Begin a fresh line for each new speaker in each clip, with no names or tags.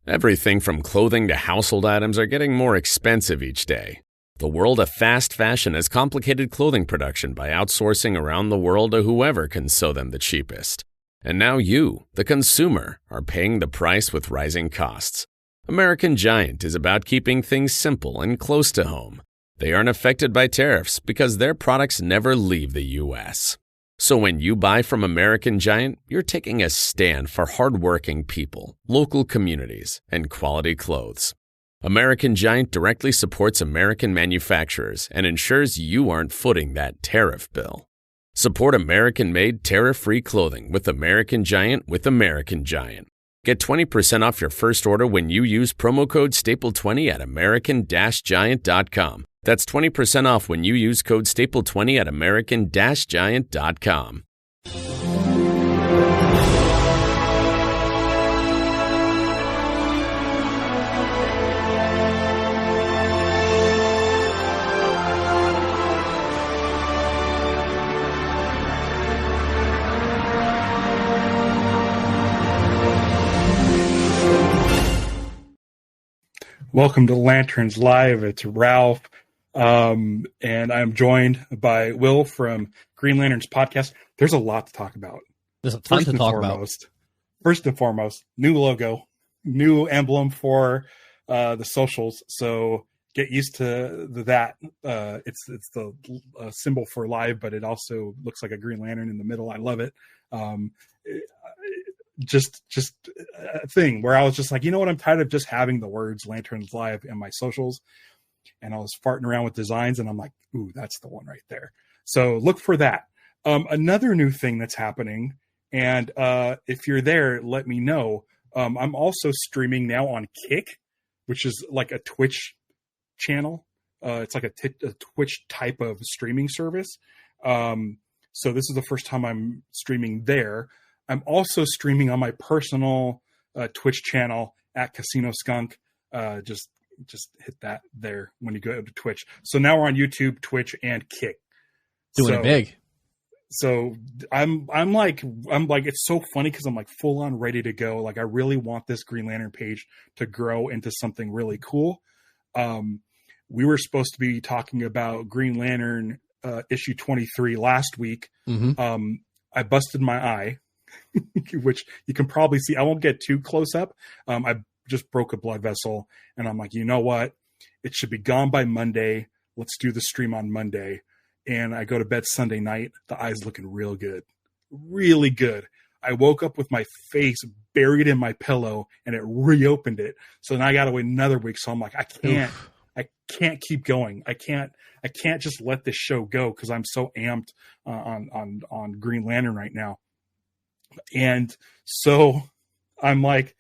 Everything from clothing to household items are getting more expensive each day. The world of fast fashion has complicated clothing production by outsourcing around the world to whoever can sew them the cheapest. And now you, the consumer, are paying the price with rising costs. American Giant is about keeping things simple and close to home. They aren't affected by tariffs because their products never leave the U.S. So when you buy from American Giant, you're taking a stand for hardworking people, local communities, and quality clothes. American Giant directly supports American manufacturers and ensures you aren't footing that tariff bill. Support American-made, tariff-free clothing with American Giant with American Giant. Get 20% off your first order when you use promo code STAPLE20 at american-giant.com. That's 20% off when you use code STAPLE20 at american-giant.com.
Welcome to Lanterns Live. It's Ralph, and I'm joined by Will from Green Lanterns Podcast. There's a lot to talk about.
There's a ton to talk about.
First and foremost, new logo, new emblem for the socials. So get used to that. It's the symbol for live, but it also looks like a Green Lantern in the middle. I love it. Just a thing where I was just like, you know what? I'm tired of just having the words Lanterns Live in my socials. And I was farting around with designs and I'm like, ooh, that's the one right there. So look for that. Another new thing that's happening. And if you're there, let me know. I'm also streaming now on Kick, which is like a Twitch channel. It's like a Twitch type of streaming service. So this is the first time I'm streaming there. I'm also streaming on my personal Twitch channel at CasinoSkunk. Just hit that there when you go to Twitch. So now we're on YouTube, Twitch, and Kick.
Doing it big.
So I'm like it's so funny because I'm like full on ready to go. Like I really want this Green Lantern page to grow into something really cool. We were supposed to be talking about Green Lantern issue 23 last week. Mm-hmm. I busted my eye. Which you can probably see. I won't get too close up. I just broke a blood vessel and I'm like, you know what? It should be gone by Monday. Let's do the stream on Monday. And I go to bed Sunday night. The eye's looking real good. Really good. I woke up with my face buried in my pillow and it reopened it. So now I got to wait another week. So I'm like, I can't keep going. I can't just let this show go because I'm so amped on Green Lantern right now. And so I'm like,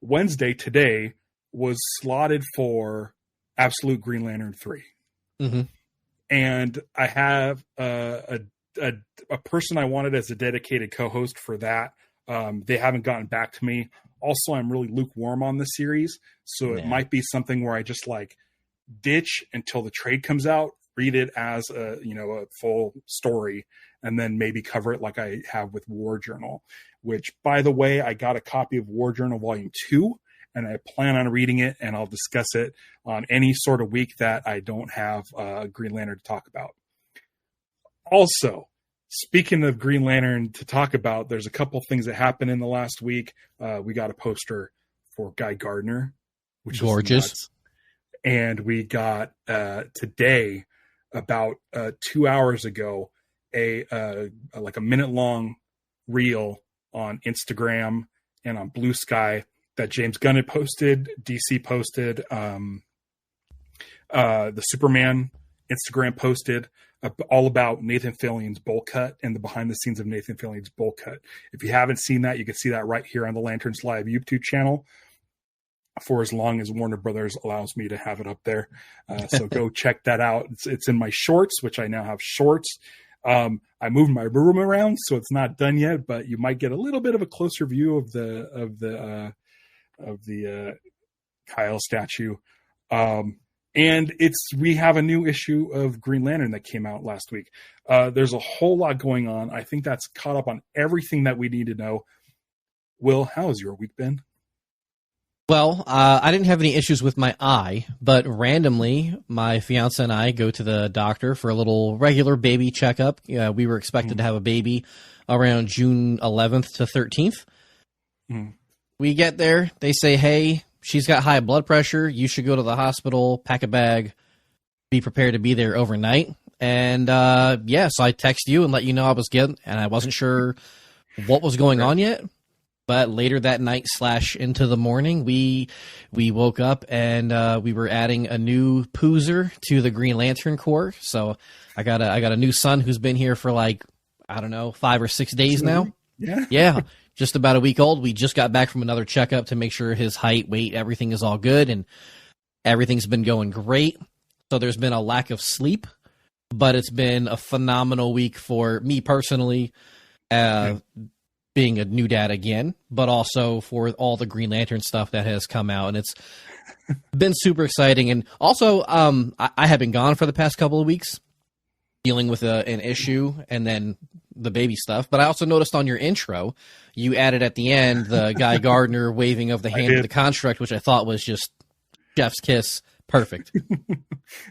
Wednesday today was slotted for Absolute Green Lantern 3. Mm-hmm. And I have a person I wanted as a dedicated co-host for that. They haven't gotten back to me. Also, I'm really lukewarm on the series. So it might be something where I just like ditch until the trade comes out, read it as a full story, and then maybe cover it like I have with War Journal, which, by the way, I got a copy of War Journal Volume 2, and I plan on reading it, and I'll discuss it on any sort of week that I don't have Green Lantern to talk about. Also, speaking of Green Lantern to talk about, there's a couple things that happened in the last week. We got a poster for Guy Gardner, which
gorgeous.
Is nuts. And we got today, about 2 hours ago, a minute long reel on Instagram and on Blue Sky that James Gunn had posted. DC posted, the Superman Instagram posted all about Nathan Fillion's bowl cut and the behind the scenes of Nathan Fillion's bowl cut. If you haven't seen that, you can see that right here on the Lanterns Live YouTube channel for as long as Warner Brothers allows me to have it up there. So go check that out. It's in my shorts, which I now have shorts. I moved my room around, so it's not done yet, but you might get a little bit of a closer view of the Kyle statue. And we have a new issue of Green Lantern that came out last week. There's a whole lot going on. I think that's caught up on everything that we need to know. Will, how has your week been?
Well, I didn't have any issues with my eye, but randomly, my fiance and I go to the doctor for a little regular baby checkup. We were expected to have a baby around June 11th to 13th. We get there. They say, hey, she's got high blood pressure. You should go to the hospital, pack a bag, be prepared to be there overnight. And, so I text you and let you know I was good, and I wasn't sure what was going on yet. But later that night / into the morning, we woke up and we were adding a new poozer to the Green Lantern Corps. So I got a new son who's been here for 5 or 6 days now. Yeah, just about a week old. We just got back from another checkup to make sure his height, weight, everything is all good, and everything's been going great. So there's been a lack of sleep, but it's been a phenomenal week for me personally. Being a new dad again, but also for all the Green Lantern stuff that has come out, and it's been super exciting. And also, I have been gone for the past couple of weeks dealing with an issue and then the baby stuff. But I also noticed on your intro, you added at the end the Guy Gardner waving of the hand of the construct, which I thought was just chef's kiss. Perfect.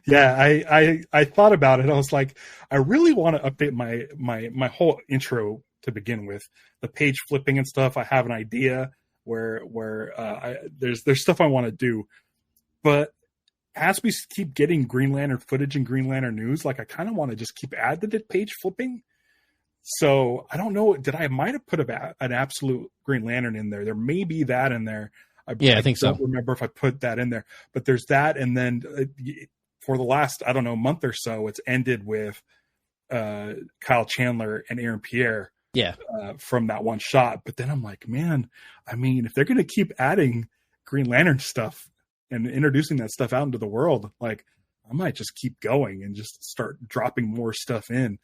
Yeah, I thought about it. I was like, I really want to update my whole intro to begin with. The page flipping and stuff, I have an idea where there's stuff I want to do, but as we keep getting Green Lantern footage and Green Lantern news, I kind of want to just keep adding the page flipping. So I don't know. I might have put an absolute Green Lantern in there. There may be that in there. I think so. I don't remember if I put that in there, but there's that. And then for the last, month or so, it's ended with Kyle Chandler and Aaron Pierre. From that one shot. But then I'm like, man, if they're going to keep adding Green Lantern stuff and introducing that stuff out into the world, I might just keep going and just start dropping more stuff in.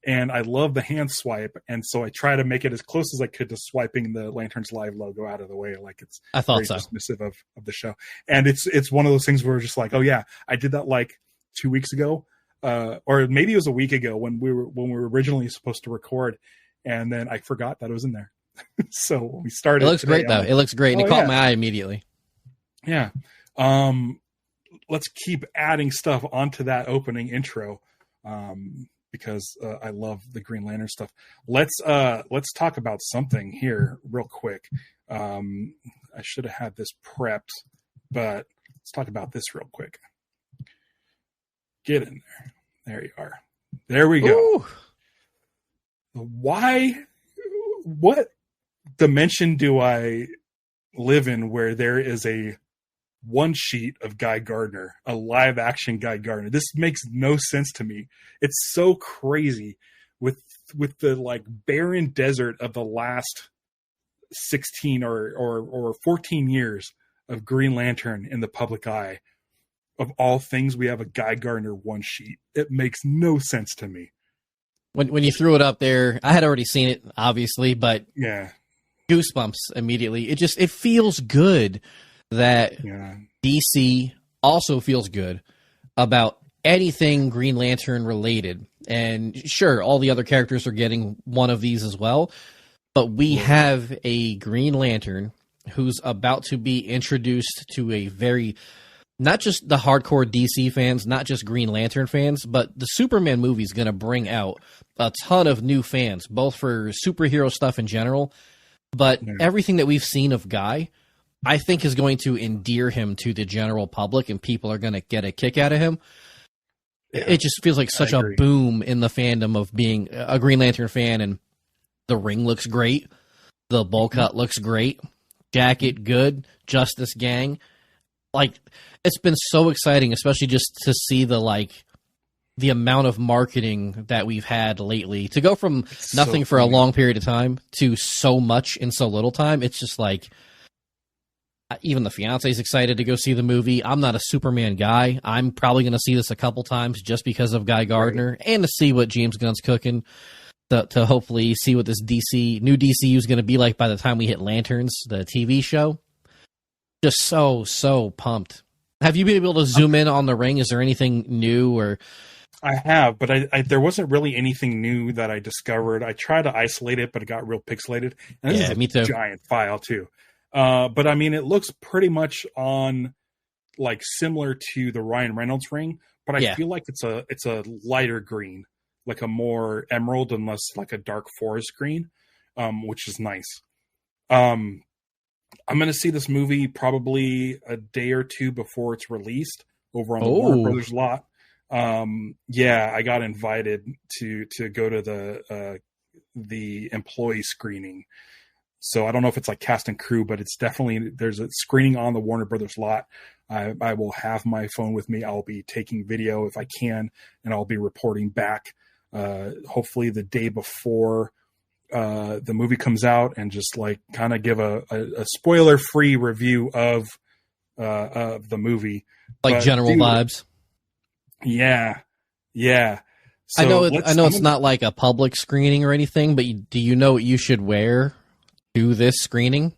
And I love the hand swipe. And so I try to make it as close as I could to swiping the Lanterns Live logo out of the way.
I thought
very dismissive of the show. And it's one of those things where we're just oh yeah, I did that 2 weeks ago. Or maybe it was a week ago when we were originally supposed to record. And then I forgot that it was in there. So when we started.
It looks great, though. It looks great. And it caught my eye immediately.
Yeah. Let's keep adding stuff onto that opening intro because I love the Green Lantern stuff. Let's talk about something here real quick. I should have had this prepped, but let's talk about this real quick. Get in there. There you are. There we go. Ooh. What dimension do I live in where there is a one sheet of Guy Gardner, a live action Guy Gardner? This makes no sense to me. It's so crazy with the barren desert of the last 16 or 14 years of Green Lantern in the public eye. Of all things, we have a Guy Gardner one sheet. It makes no sense to me.
When you threw it up there, I had already seen it, obviously, but goosebumps immediately. It feels good that DC also feels good about anything Green Lantern related. And sure, all the other characters are getting one of these as well, but we have a Green Lantern who's about to be introduced to a very... not just the hardcore DC fans, not just Green Lantern fans, but the Superman movie is going to bring out a ton of new fans, both for superhero stuff in general, but everything that we've seen of Guy, I think is going to endear him to the general public, and people are going to get a kick out of him. Yeah, it just feels like such a boom in the fandom of being a Green Lantern fan, and the ring looks great, the bowl cut looks great, jacket good, Justice Gang. It's been so exciting, especially just to see the amount of marketing that we've had lately. To go from nothing for a long period of time to so much in so little time, it's just even the fiance is excited to go see the movie. I'm not a Superman guy. I'm probably going to see this a couple times just because of Guy Gardner and to see what James Gunn's cooking, to hopefully see what this new DCU is going to be like by the time we hit Lanterns, the TV show. Just so pumped. Have you been able to zoom in on the ring? Is there anything new? Or
I have, but there wasn't really anything new that I discovered. I tried to isolate it, but it got real pixelated. And this is
me too.
Giant file too. But I mean, it looks pretty much on like similar to the Ryan Reynolds ring, but I feel like it's a lighter green, like a more emerald and less like a dark forest green, which is nice. I'm going to see this movie probably a day or two before it's released over on the Warner Brothers lot. I got invited to go to the employee screening. So I don't know if it's like cast and crew, but it's definitely, there's a screening on the Warner Brothers lot. I will have my phone with me. I'll be taking video if I can, and I'll be reporting back, hopefully the day before the movie comes out, and just like kind of give a spoiler-free review of the movie.
Like general vibes.
Yeah. So
I know it's not like a public screening or anything, but do you know what you should wear to this screening?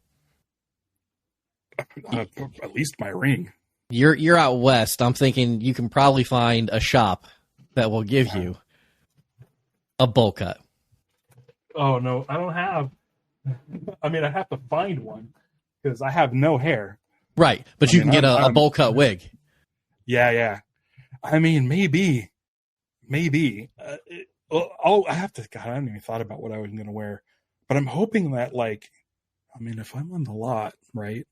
At least my ring.
You're out west. I'm thinking you can probably find a shop that will give you a bowl cut.
Oh no, I don't have. I mean, I have to find one because I have no hair.
Right, but you can get a bowl cut wig.
Yeah. I mean, maybe. I have to. God, I haven't even thought about what I was going to wear, but I'm hoping that, like, I mean, if I'm on the lot, right?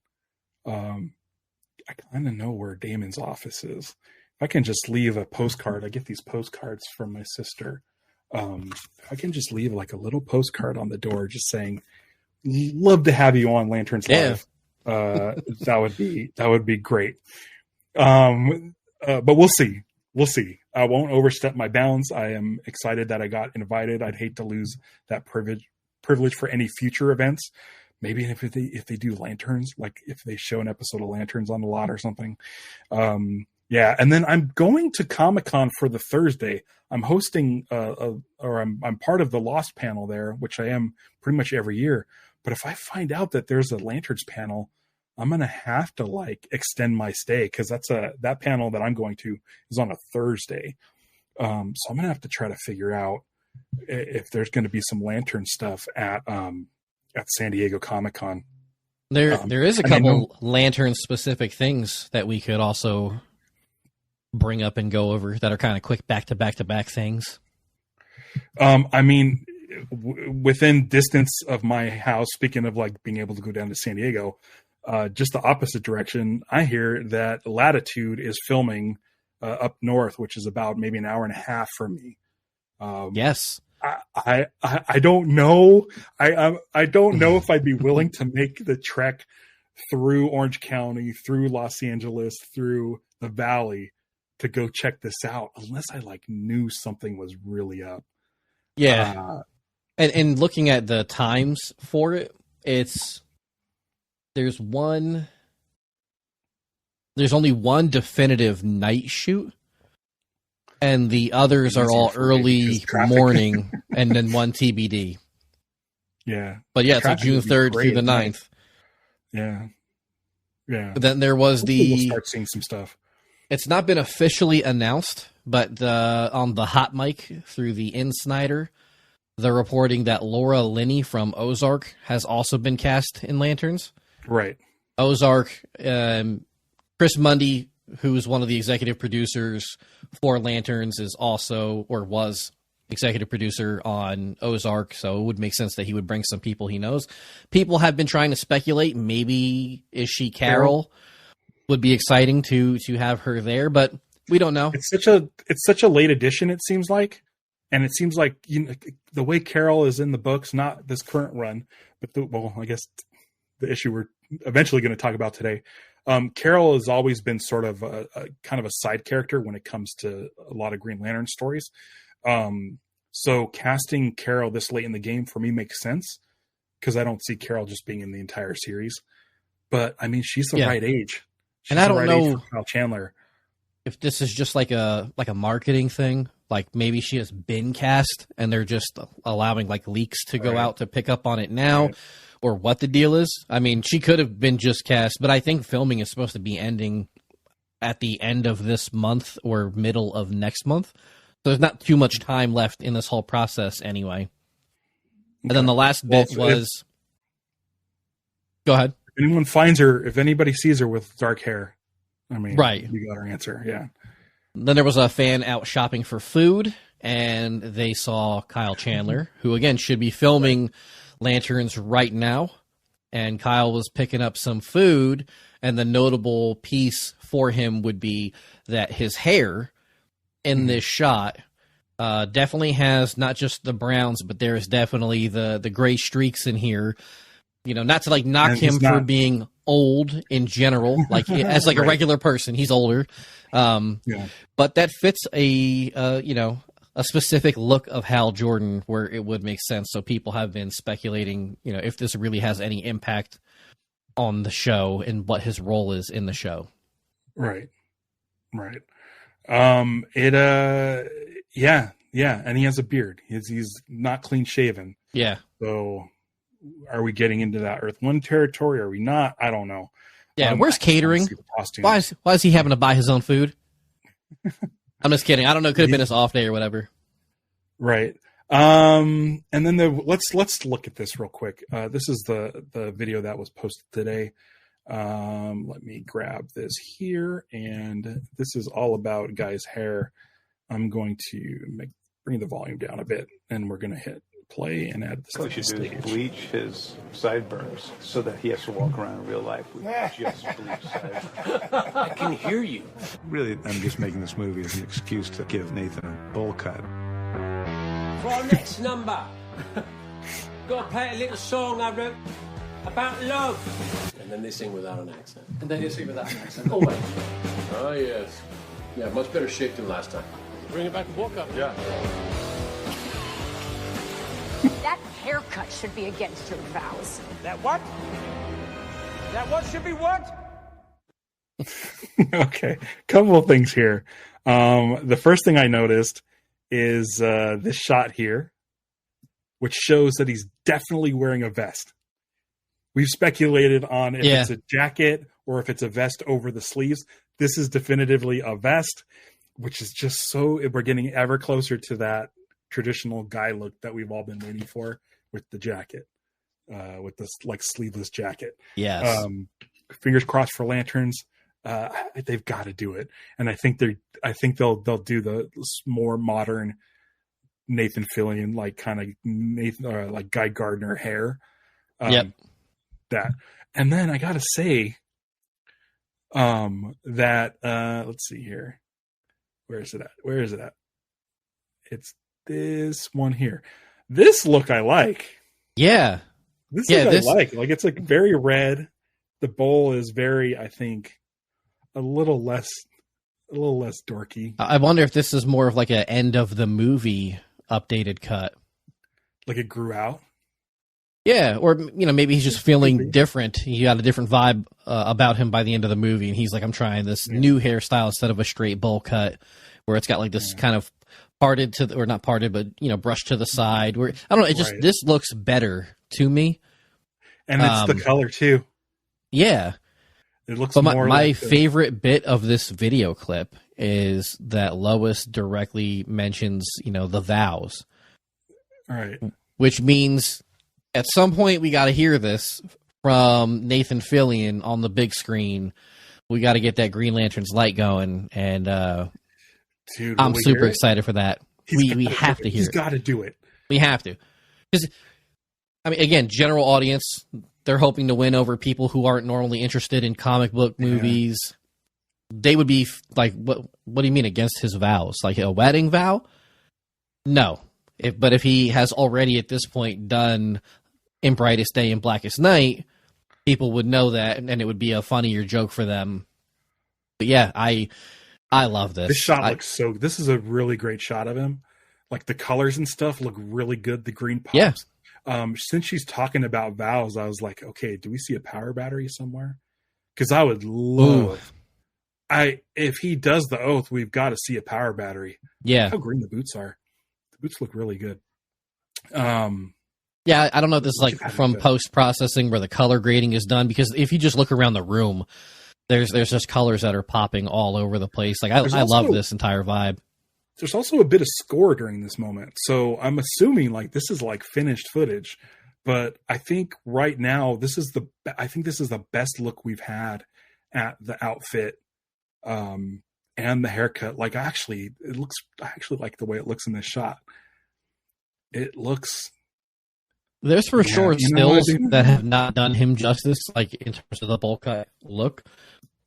I kind of know where Damon's office is. If I can just leave a postcard, I get these postcards from my sister. If I can just leave like a little postcard on the door, just saying, "Love to have you on Lanterns Live." That would be great. But we'll see. I won't overstep my bounds. I am excited that I got invited. I'd hate to lose that privilege for any future events. Maybe if they do Lanterns, like if they show an episode of Lanterns on the lot or something. And then I'm going to Comic-Con for the Thursday. I'm hosting I'm part of the Lost panel there, which I am pretty much every year. But if I find out that there's a Lanterns panel, I'm going to have to like extend my stay, because that panel that I'm going to is on a Thursday. So I'm going to have to try to figure out if there's going to be some Lantern stuff at San Diego Comic-Con.
There is a couple Lantern specific things that we could also bring up and go over that are kind of quick back to back things.
I mean, within distance of my house, speaking of like being able to go down to San Diego, just the opposite direction, I hear that Latitude is filming up north, which is about maybe an hour and a half from me.
Yes.
I don't know. I don't know if I'd be willing to make the trek through Orange County, through Los Angeles, through the Valley to go check this out, unless I like knew something was really up.
Yeah. And looking at the times for it, there's only one definitive night shoot, and the others are all early morning, and then one TBD.
Yeah.
But yeah, it's like June 3rd through the 9th.
Yeah.
But then there was
we'll start seeing some stuff.
It's not been officially announced, but on the hot mic through the Insnider, they're reporting that Laura Linney from Ozark has also been cast in Lanterns.
Right.
Ozark, Chris Mundy, who's one of the executive producers for Lanterns, is also, or was, executive producer on Ozark, so it would make sense that he would bring some people he knows. People have been trying to speculate, maybe is she Carol? Would be exciting to have her there, but we don't know.
It's such a late addition, it seems like. And it seems like, you know, the way Carol is in the books, not this current run, but I guess the issue we're eventually going to talk about today. Carol has always been sort of a kind of a side character when it comes to a lot of Green Lantern stories. So casting Carol this late in the game for me makes sense, because I don't see Carol just being in the entire series. But I mean, she's the right age. She's
and I don't know
Kyle Chandler
if this is just like a marketing thing. Like maybe she has been cast and they're just allowing like leaks to go out to pick up on it now, or what the deal is. I mean, she could have been just cast, but I think filming is supposed to be ending at the end of this month or middle of next month. So there's not too much time left in this whole process anyway. Okay. And then the last bit was... Go ahead.
anyone finds her, if anybody sees her with dark hair, I mean,
right,
we got our answer. Yeah.
Then there was a fan out shopping for food, and they saw Kyle Chandler, who again should be filming Lanterns right now. And Kyle was picking up some food, and the notable piece for him would be that his hair in this shot definitely has not just the browns, but there is definitely the gray streaks in here. You know, not to like knock him for being old in general, like as like a regular person, he's older. But that fits a specific look of Hal Jordan where it would make sense. So people have been speculating, you know, if this really has any impact on the show and what his role is in the show.
Right. And he has a beard. He's not clean shaven.
Yeah.
So are we getting into that Earth 1 territory? Are we not? I don't know.
Yeah, where's catering? Why is he having to buy his own food? I'm just kidding. I don't know. Could have been his off day or whatever.
Right. And then let's look at this real quick. This is the video that was posted today. Let me grab this here, and this is all about Guy's hair. I'm going to bring the volume down a bit, and we're going to hit play and add this to the stage.
Is bleach his sideburns so that he has to walk around in real life with just bleach sideburns.
I can hear you.
Really, I'm just making this movie as an excuse to give Nathan a bowl cut.
For our next number, got to play a little song I wrote about love. And then they sing without an accent. Always. Oh, yes. Yeah, much better shape than last time. Bring it back and walk up. Yeah.
That haircut should be against your vows.
That what? That what should be what?
Okay, couple of things here. The first thing I noticed is this shot here, which shows that he's definitely wearing a vest. We've speculated on if it's a jacket or if it's a vest over the sleeves. This is definitively a vest, which is just so, we're getting ever closer to that traditional Guy look that we've all been waiting for with the jacket, with this like sleeveless jacket.
Yes.
Fingers crossed for Lanterns. They've got to do it, and I think they'll do the more modern Nathan Fillion, like kind of like Guy Gardner hair. That, and then I gotta say, that let's see here, where is it at? It's this one here. This look I like.
Yeah.
This I like. Like it's like very red. The bowl is very, I think, a little less dorky.
I wonder if this is more of like an end of the movie updated cut.
Like it grew out.
Yeah, or maybe he's just feeling different. He got a different vibe about him by the end of the movie, and he's like, I'm trying this new hairstyle instead of a straight bowl cut, where it's got like this kind of parted to, or not parted, but brushed to the side. Where I don't know, it just this looks better to me,
and it's the color too.
Yeah,
it looks.
But
more
my
like
favorite bit of this video clip is that Lois directly mentions the vows,
right?
Which means at some point we got to hear this from Nathan Fillion on the big screen. We got to get that Green Lantern's light going, and
dude,
I'm super excited for that. We have to hear it.
He's got to do it.
We have to. Because, I mean, again, general audience, they're hoping to win over people who aren't normally interested in comic book movies. They would be like, what do you mean against his vows? Like a wedding vow? No. But if he has already at this point done In Brightest Day and Blackest Night, people would know that, and it would be a funnier joke for them. But yeah, I love this.
This shot looks so. This is a really great shot of him. Like the colors and stuff look really good. The green pops.
Yeah.
Since she's talking about vows, I was like, okay, do we see a power battery somewhere? Because I would love. If he does the oath, we've got to see a power battery.
Yeah.
Look how green the boots are. The boots look really good.
Yeah, I don't know if this is like from post-processing where the color grading is done, because if you just look around the room, there's just colors that are popping all over the place. Like I love this entire vibe.
There's also a bit of score during this moment. So I'm assuming like this is like finished footage. But I think right now this is the best look we've had at the outfit and the haircut. Like I actually like the way it looks in this shot. It looks.
There's for sure stills that have not done him justice, like in terms of the bowl cut look.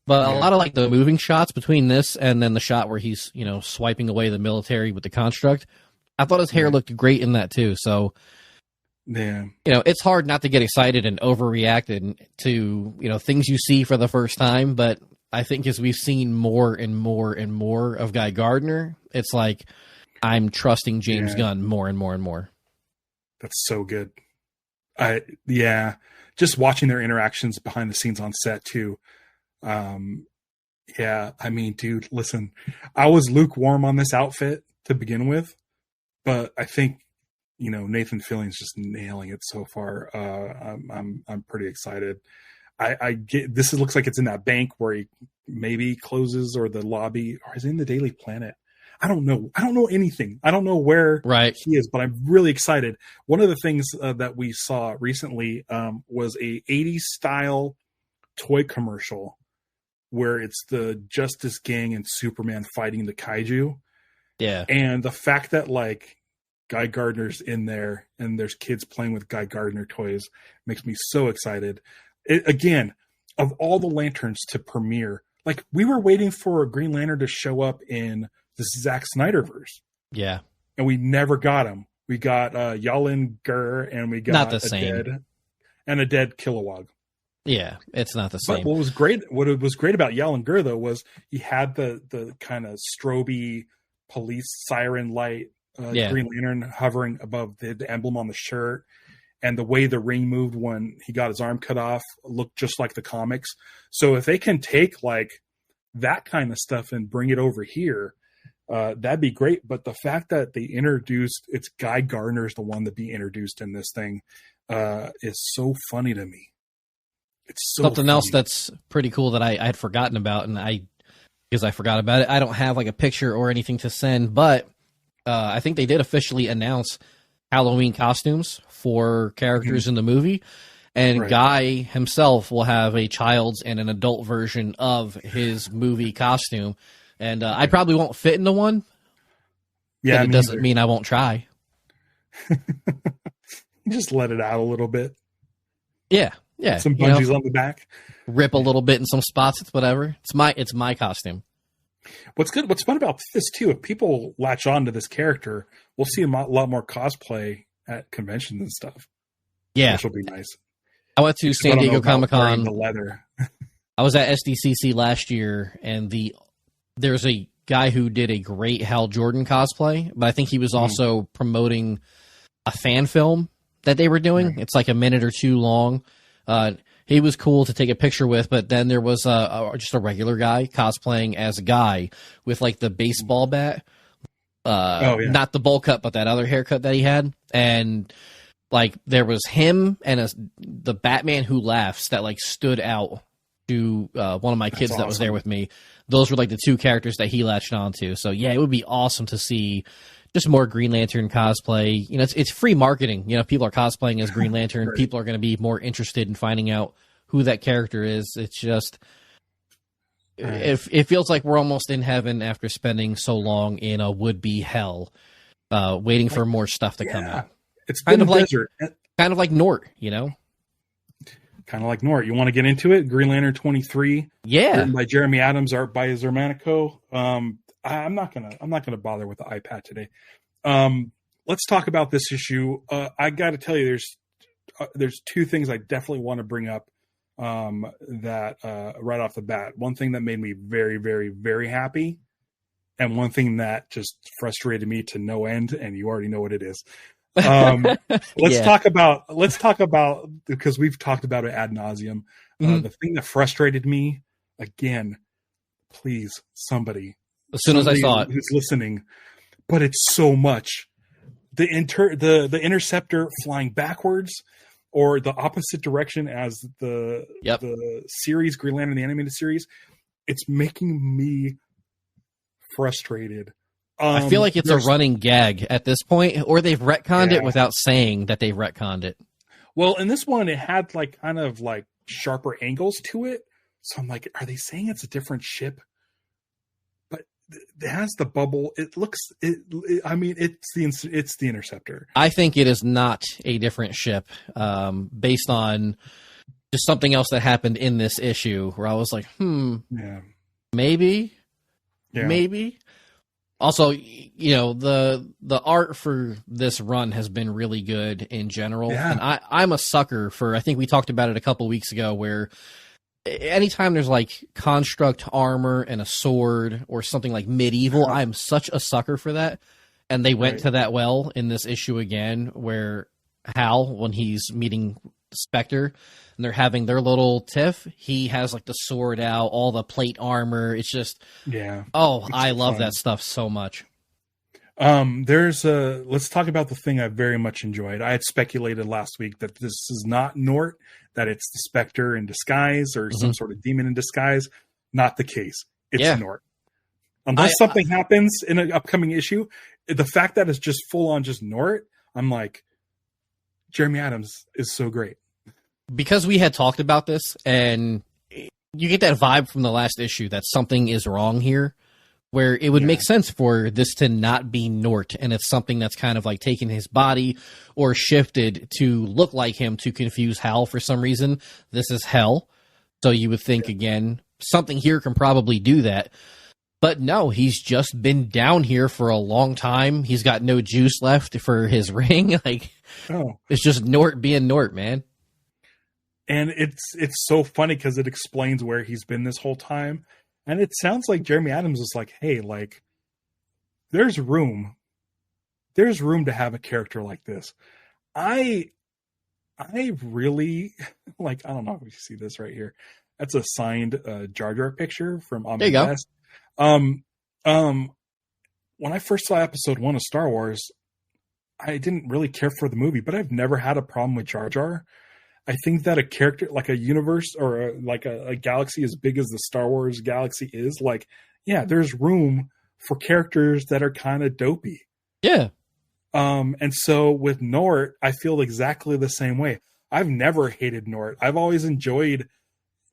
But a lot of like the moving shots between this and then the shot where he's, swiping away the military with the construct, I thought his hair looked great in that too. So, it's hard not to get excited and overreacted to, things you see for the first time. But I think as we've seen more and more and more of Guy Gardner, it's like I'm trusting James Gunn more and more and more.
That's so good. Just watching their interactions behind the scenes on set too. I mean, dude, listen, I was lukewarm on this outfit to begin with, but I think, Nathan Fillion's just nailing it so far. I'm pretty excited. I get this. It looks like it's in that bank where he maybe closes, or the lobby, or is it in the Daily Planet? I don't know. I don't know anything. I don't know where he is, but I'm really excited. One of the things that we saw recently was a 80s style toy commercial where it's the Justice Gang and Superman fighting the kaiju.
Yeah.
And the fact that like Guy Gardner's in there and there's kids playing with Guy Gardner toys makes me so excited. Again, of all the lanterns to premiere, like we were waiting for a Green Lantern to show up in the Zack Snyderverse.
Yeah. And
we never got him. We got Yalin Gur and we got
not the same.
A dead Kilowog.
Yeah, it's not the same.
But what was great about Yalin Gur though was he had the kind of stroby police siren light Green Lantern hovering above the emblem on the shirt, and the way the ring moved when he got his arm cut off looked just like the comics. So if they can take like that kind of stuff and bring it over here, that'd be great. But the fact that they introduced, it's Guy Gardner's the one to be introduced in this thing, is so funny to me. It's so
something
funny.
else that's pretty cool that I had forgotten about, and because I forgot about it, I don't have like a picture or anything to send, but I think they did officially announce Halloween costumes for characters in the movie, and Guy himself will have a child's and an adult version of his movie costume, and I probably won't fit into one. Yeah, it doesn't mean I won't try.
Just let it out a little bit.
Yeah.
Some bungees on the back.
Rip a little bit in some spots. It's whatever. It's my costume.
What's fun about this too, if people latch on to this character, we'll see a lot more cosplay at conventions and stuff.
Yeah,
which will be nice.
I went to San Diego Comic-Con.
The leather.
I was at SDCC last year, and there's a guy who did a great Hal Jordan cosplay, but I think he was also promoting a fan film that they were doing. Right. It's like a minute or two long. He was cool to take a picture with, but then there was just a regular guy cosplaying as a Guy with like the baseball bat. Not the bowl cut, but that other haircut that he had. And like there was him and the Batman Who Laughs that like stood out to one of my kids that was there with me. Those were like the two characters that he latched onto. So yeah, it would be awesome to see just more Green Lantern cosplay. It's free marketing. People are cosplaying as Green Lantern. Right. People are going to be more interested in finding out who that character is. It's just, it feels like we're almost in heaven after spending so long in a would-be hell, waiting for more stuff to come out.
It's kind of like
Nort,
Kind of like Nort. You want to get into it? Green Lantern 23.
Yeah.
Written by Jeremy Adams, art by Xermánico. I'm not gonna bother with the iPad today. Let's talk about this issue. I got to tell you, there's two things I definitely want to bring up that right off the bat. One thing that made me very, very, very happy, and one thing that just frustrated me to no end. And you already know what it is. Let's talk about because we've talked about it ad nauseum. The thing that frustrated me again. Please, somebody.
As soon as I saw it,
who's listening, but it's so much. The interceptor flying backwards or the opposite direction as the series Green Lantern, the animated series, it's making me frustrated.
I feel like it's a running gag at this point, or they've retconned it without saying that they've retconned it.
Well, in this one, it had like kind of like sharper angles to it. So I'm like, are they saying it's a different ship? But it has the bubble. It looks. I mean, it's the Interceptor.
I think it is not a different ship, based on just something else that happened in this issue where I was like, maybe. Also, you know, the art for this run has been really good in general. Yeah. And I'm a sucker for, I think we talked about it a couple weeks ago, where anytime there's like construct armor and a sword or something like medieval, I'm such a sucker for that. And they went to that well in this issue again, where Hal, when he's meeting Spectre and they're having their little tiff, he has like the sword out, all the plate armor. It's just, I love that stuff so much.
Let's talk about the thing I very much enjoyed. I had speculated last week that this is not Nort, that it's the Spectre in disguise or some sort of demon in disguise. Not the case. It's Nort. Unless something happens in an upcoming issue, the fact that it's just full on just Nort, I'm like, Jeremy Adams is so great.
Because we had talked about this, and you get that vibe from the last issue that something is wrong here, where it would make sense for this to not be Nort, and it's something that's kind of like taken his body or shifted to look like him to confuse Hal for some reason. This is Hell, so you would think, again, something here can probably do that. But no, he's just been down here for a long time. He's got no juice left for his ring. It's just Nort being Nort, man.
And it's so funny because it explains where he's been this whole time. And it sounds like Jeremy Adams is like, hey, like, there's room to have a character like this. I really like, I don't know if you see this right here. That's a signed Jar Jar picture from Ahmed Best. When I first saw episode 1 of Star Wars, I didn't really care for the movie, but I've never had a problem with Jar Jar. I think that a character, like a universe or a galaxy as big as the Star Wars galaxy is, like, there's room for characters that are kind of dopey.
Yeah.
And so with Nort, I feel exactly the same way. I've never hated Nort. I've always enjoyed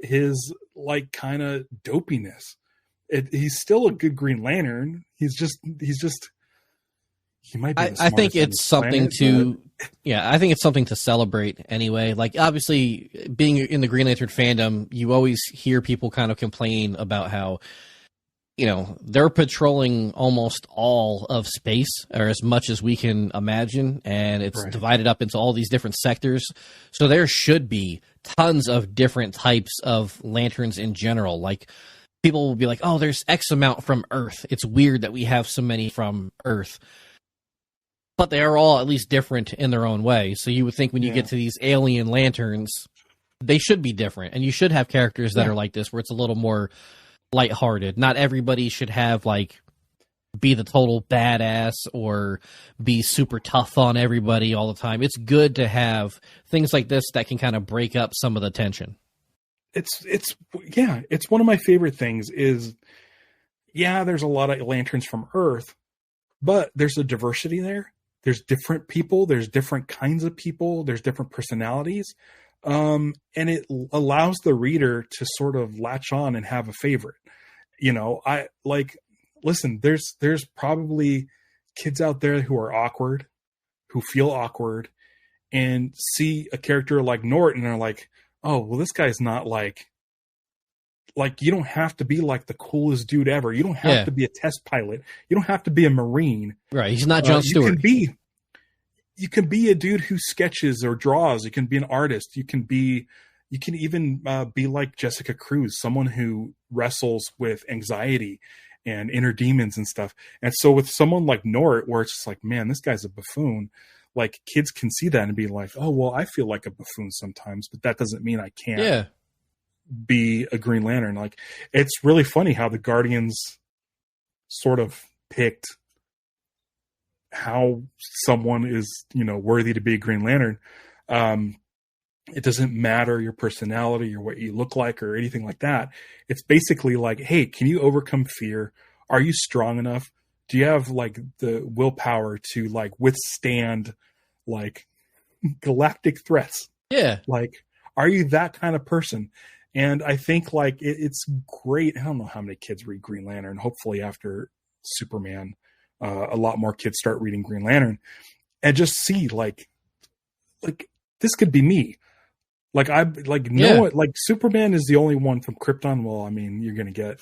his like kind of dopiness. He's still a good Green Lantern. He might be. I
think it's something to, I think it's something to celebrate anyway. Like, obviously, being in the Green Lantern fandom, you always hear people kind of complain about how, you know, they're patrolling almost all of space, or as much as we can imagine, and it's divided up into all these different sectors. So there should be tons of different types of lanterns in general. Like, people will be like, oh, there's X amount from Earth. It's weird that we have so many from Earth. But they are all at least different in their own way. So you would think when you get to these alien lanterns, they should be different. And you should have characters that are like this, where it's a little more lighthearted. Not everybody should have, like, be the total badass or be super tough on everybody all the time. It's good to have things like this that can kind of break up some of the tension.
It's one of my favorite things is, there's a lot of lanterns from Earth, but there's a diversity there. There's different people. There's different kinds of people. There's different personalities. And it allows the reader to sort of latch on and have a favorite. You know, listen, there's probably kids out there who are awkward, who feel awkward, and see a character like Nort and are like, oh, well, this guy's not like you don't have to be like the coolest dude ever. You don't have to be a test pilot. You don't have to be a Marine.
Right. He's not Jon Stewart.
You can be a dude who sketches or draws. You can be an artist. You can even be like Jessica Cruz, someone who wrestles with anxiety and inner demons and stuff. And so with someone like Nort, where it's just like, man, this guy's a buffoon. Like, kids can see that and be like, oh, well, I feel like a buffoon sometimes, but that doesn't mean I can't be a Green Lantern. Like, it's really funny how the Guardians sort of picked how someone is, you know, worthy to be a Green Lantern. It doesn't matter your personality or what you look like or anything like that. It's basically like, hey, can you overcome fear? Are you strong enough? Do you have like the willpower to like withstand like galactic threats.
Yeah.
Like, are you that kind of person? And I think like it's great. I don't know how many kids read Green Lantern. Hopefully after Superman, a lot more kids start reading Green Lantern and just see like this could be me. Like like Superman is the only one from Krypton. Well, I mean, you're going to get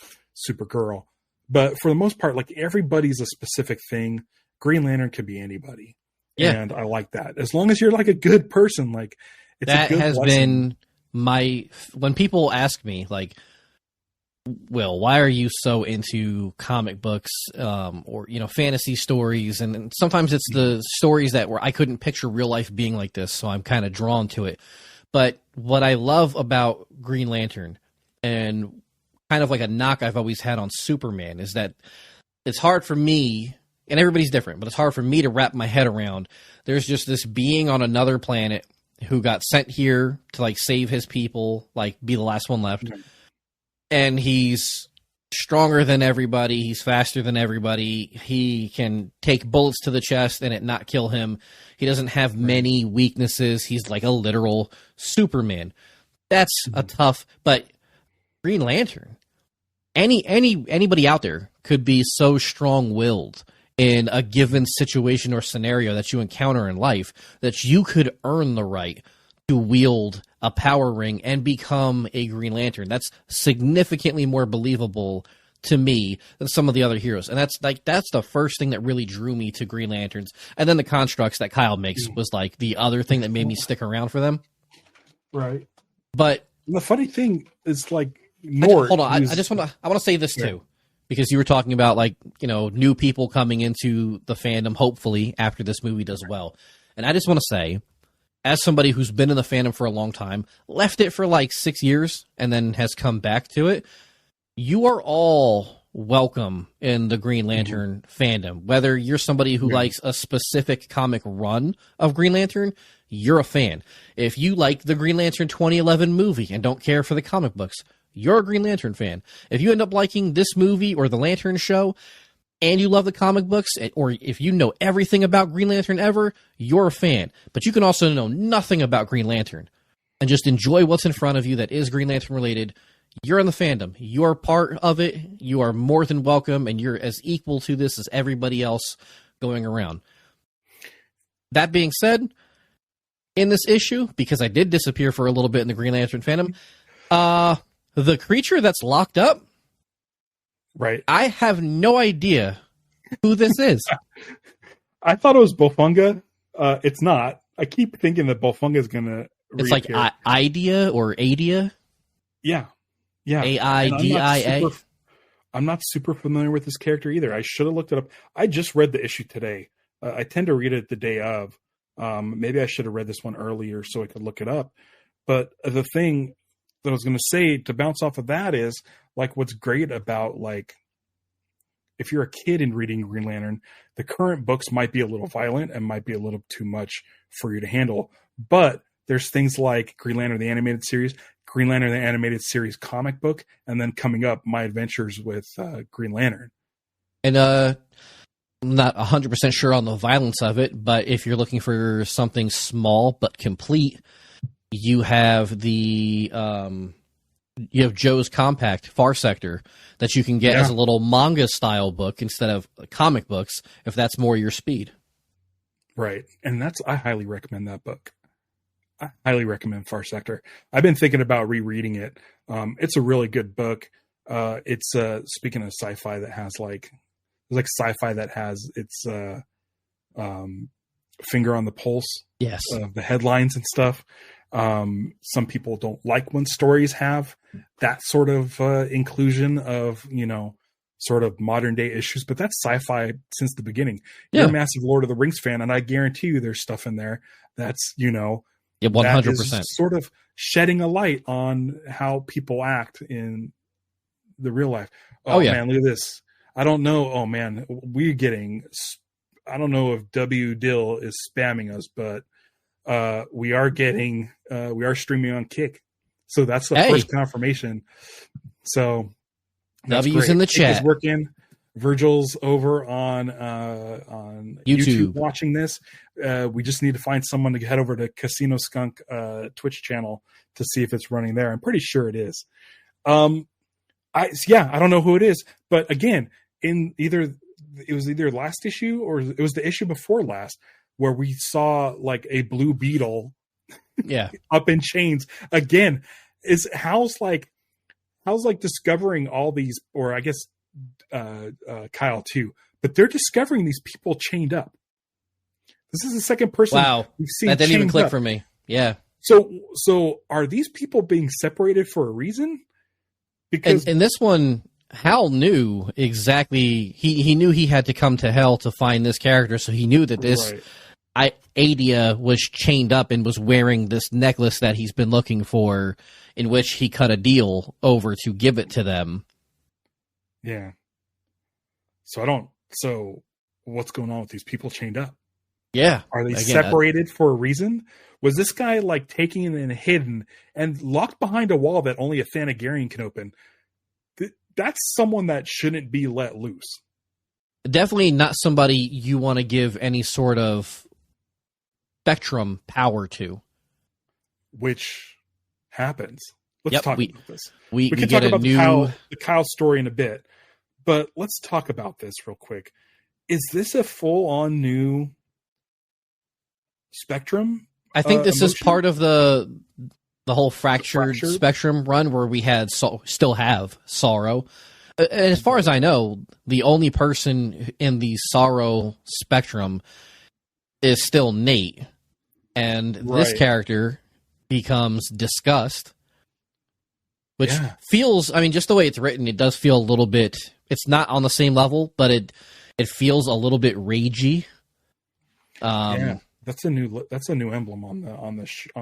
Supergirl, but for the most part, like everybody's a specific thing. Green Lantern could be anybody. Yeah. And I like that. As long as you're like a good person, like it's
that
a good
has
lesson.
been when people ask me like, Will, why are you so into comic books, or, fantasy stories? And sometimes it's the stories where I couldn't picture real life being like this. So I'm kind of drawn to it. But what I love about Green Lantern, and kind of like a knock I've always had on Superman, is that it's hard for me, and everybody's different, but it's hard for me to wrap my head around. There's just this being on another planet who got sent here to like save his people, like be the last one left. Mm-hmm. And he's stronger than everybody. He's faster than everybody. He can take bullets to the chest and it not kill him. He doesn't have many weaknesses. He's like a literal Superman. That's a tough, but Green Lantern, anybody out there could be so strong-willed in a given situation or scenario that you encounter in life that you could earn the right to wield a power ring and become a Green Lantern. That's significantly more believable to me than some of the other heroes. And that's the first thing that really drew me to Green Lanterns. And then the constructs that Kyle makes was like the other thing that made me stick around for them.
Right.
But
the funny thing is like Nort.
Hold on. I want to say this too, because you were talking about like, new people coming into the fandom, hopefully after this movie does well. And I just want to say, as somebody who's been in the fandom for a long time, left it for like 6 years, and then has come back to it, you are all welcome in the Green Lantern fandom. Whether you're somebody who likes a specific comic run of Green Lantern, you're a fan. If you like the Green Lantern 2011 movie and don't care for the comic books, you're a Green Lantern fan. If you end up liking this movie or the Lantern show, and you love the comic books, or if you know everything about Green Lantern ever, you're a fan. But you can also know nothing about Green Lantern and just enjoy what's in front of you that is Green Lantern related. You're in the fandom. You're part of it. You are more than welcome, and you're as equal to this as everybody else going around. That being said, in this issue, because I did disappear for a little bit in the Green Lantern fandom, the creature that's locked up,
right.
I have no idea who this is.
I thought it was Bofunga. It's not. I keep thinking that Bofunga is going to.
It's like Idea or Adia.
Yeah. Yeah.
AIDIA.
I'm not super familiar with this character either. I should have looked it up. I just read the issue today. I tend to read it the day of. Maybe I should have read this one earlier so I could look it up. But the thing that I was going to say to bounce off of that is, like, what's great about, like, if you're a kid and reading Green Lantern, the current books might be a little violent and might be a little too much for you to handle. But there's things like Green Lantern, the animated series, Green Lantern, the animated series comic book, and then coming up, My Adventures with Green Lantern.
And I'm not 100% sure on the violence of it, but if you're looking for something small but complete, you have you have Joe's Compact Far Sector that you can get as a little manga style book instead of comic books, if that's more your speed.
Right. And I highly recommend that book. I highly recommend Far Sector. I've been thinking about rereading it. It's a really good book. It's speaking of sci-fi that has sci-fi that has its finger on the pulse of the headlines and stuff. Some people don't like when stories have that sort of inclusion of, sort of modern day issues, but that's sci-fi since the beginning. You're a massive Lord of the Rings fan, and I guarantee you there's stuff in there that's,
100%
sort of shedding a light on how people act in the real life. Man, look at this. I don't know. Oh man, I don't know if W Dill is spamming us, but we are streaming on Kick. So that's the first confirmation. So
W's in the chat.
Kick is working. Virgil's over on YouTube watching this. We just need to find someone to head over to CasinoSkunk Twitch channel to see if it's running there. I'm pretty sure it is. I don't know who it is, but again, it was either last issue or it was the issue before last where we saw like a blue beetle, up in chains again. How's discovering all these, or I guess Kyle too, but they're discovering these people chained up. This is the second person we've seen.
That didn't even click for me. Yeah.
So are these people being separated for a reason? Because
in this one, Hal knew exactly. He knew he had to come to Hell to find this character, so he knew that this Adia was chained up and was wearing this necklace that he's been looking for, in which he cut a deal over to give it to them.
Yeah. So what's going on with these people chained up?
Yeah.
Are they separated for a reason? Was this guy like taken and hidden and locked behind a wall that only a Thanagarian can open? That's someone that shouldn't be let loose.
Definitely not somebody you want to give any sort of spectrum power to. Which
happens. Let's talk about this.
We
can talk about the Kyle story in a bit, but let's talk about this real quick. Is this a full-on new Spectrum?
I think this is part of the whole fractured Spectrum run where we had still have Sorrow. And as far as I know, the only person in the Sorrow Spectrum is still Nate. And this character becomes Disgust, which feels, I mean, just the way it's written, it does feel a little bit, it's not on the same level, but it feels a little bit ragey.
That's a new emblem on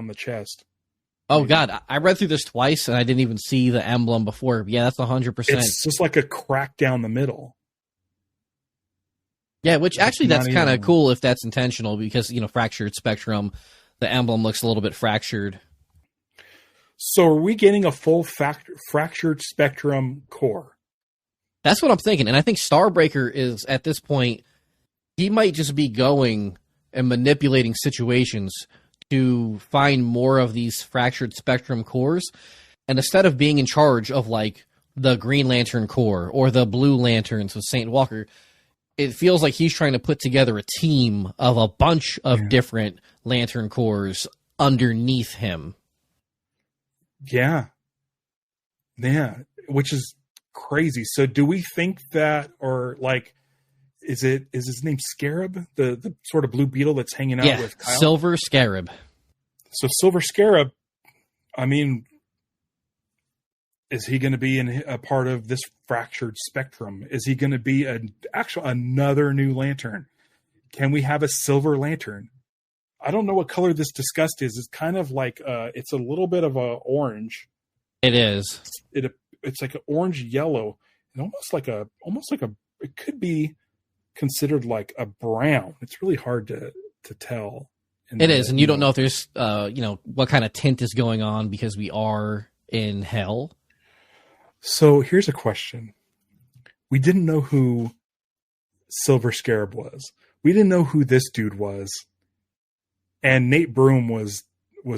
the chest.
Oh God, I read through this twice and I didn't even see the emblem before. Yeah, that's 100%.
It's just like a crack down the middle.
Yeah, which actually that's kind of cool if that's intentional because, fractured Spectrum, the emblem looks a little bit fractured.
So are we getting a full fractured Spectrum core?
That's what I'm thinking. And I think Starbreaker is, at this point, he might just be going and manipulating situations to find more of these fractured Spectrum cores. And instead of being in charge of, like, the Green Lantern Corps or the Blue Lanterns with St. Walker, it feels like he's trying to put together a team of a bunch of different Lantern Corps underneath him.
Yeah, which is crazy. So do we think that, or like, is his name Scarab, the sort of blue beetle that's hanging out with Kyle?
Silver Scarab.
So Silver Scarab, I mean, is he going to be a part of this fractured Spectrum? Is he going to be another new Lantern? Can we have a Silver Lantern? I don't know what color this Disgust is. It's kind of like it's a little bit of a orange.
It is.
It's like an orange yellow, and almost like a. It could be considered like a brown. It's really hard to tell.
It is, and you don't know if there's what kind of tint is going on because we are in Hell.
So here's a question. We didn't know who Silver Scarab was. We didn't know who this dude was. And Nate Broom was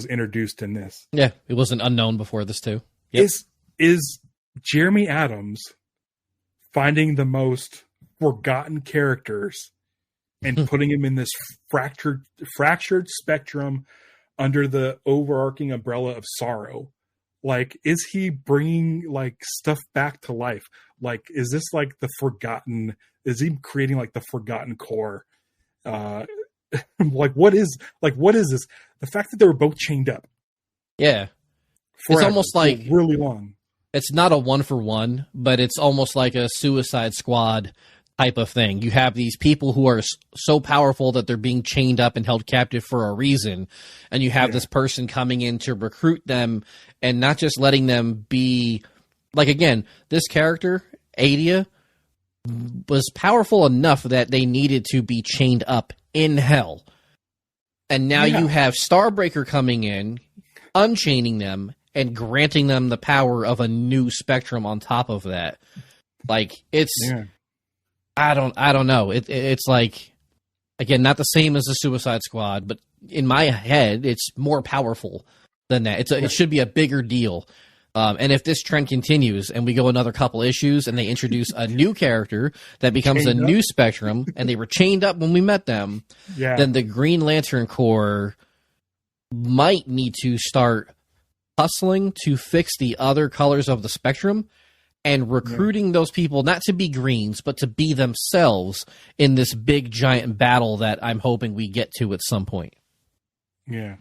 introduced in this.
Yeah, it wasn't unknown before this too. Yep.
Is Jeremy Adams finding the most forgotten characters and putting him in this fractured Spectrum under the overarching umbrella of Sorrow? Like, is he bringing like stuff back to life? Like, is this like the forgotten? Is he creating like the Forgotten Core? What is this? The fact that they were both chained up.
Yeah, it's almost like
really long.
It's not a 1-for-1, but it's almost like a Suicide Squad type of thing. You have these people who are so powerful that they're being chained up and held captive for a reason, and you have this person coming in to recruit them and not just letting them be like, again, this character Adia was powerful enough that they needed to be chained up in Hell, and now you have Starbreaker coming in, unchaining them and granting them the power of a new Spectrum on top of that. Like, it's I don't know. It's like, again, not the same as the Suicide Squad, but in my head, it's more powerful than that. It should be a bigger deal. And if this trend continues and we go another couple issues and they introduce a new character that becomes a new Spectrum, and they were chained up when we met them, then the Green Lantern Corps might need to start hustling to fix the other colors of the Spectrum and recruiting those people not to be Greens, but to be themselves in this big giant battle that I'm hoping we get to at some point. Yeah.